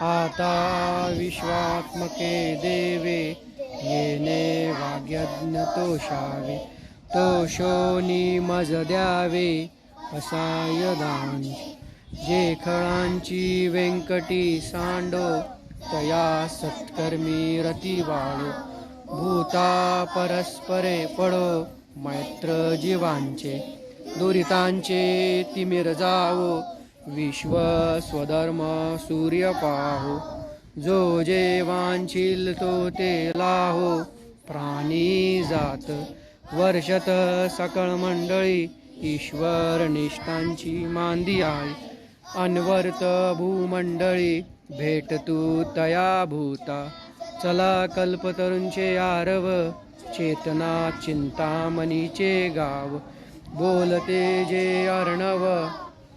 आता विश्वात्मके देवे येणे वाग्यज्ञ तोषावे तोषोनी मज द्यावे असाय दान जे खळांची व्यंकटी सांडो तया सत्कर्मी रती वाळो भूता परस्परे पडो मैत्र जीवांचे दुरितांचे तिमिर जावो विश्व स्वधर्म सूर्य पाहो जो जे वांछील तो ते लाहो प्राणी जात वर्षत सकळ मंडळी ईश्वर निष्ठांची मांदी आई अनवर्त भूमंडळी भेटतू तया भूता चला कल्पतरूंचे आरव चेतना चिंतामणीचे गाव बोलते जे अर्णव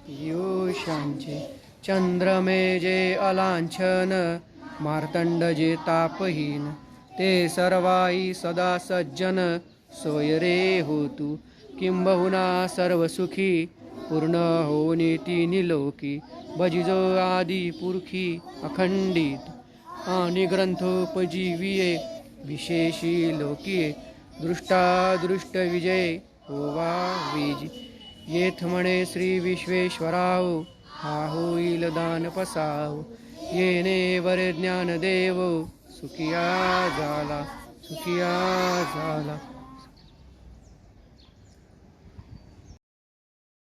पीयूषांचे चंद्रमे जे अलांछन मार्तंड जे तापहीन ते सर्वाई सदा सज्जन सोय रे होतू किंबहुना सर्व सुखी पूर्ण होनी तिनी लोकी भजिजो आदि पुरखी अखंडित आणि ग्रंथोपजीविये विशेषी लोकिये दृष्टादृष्ट विजय होवा विज येथ म्हणे श्री विश्वेश्वराव हा होईल दान पसाव येणे वर ज्ञान देव सुखिया झाला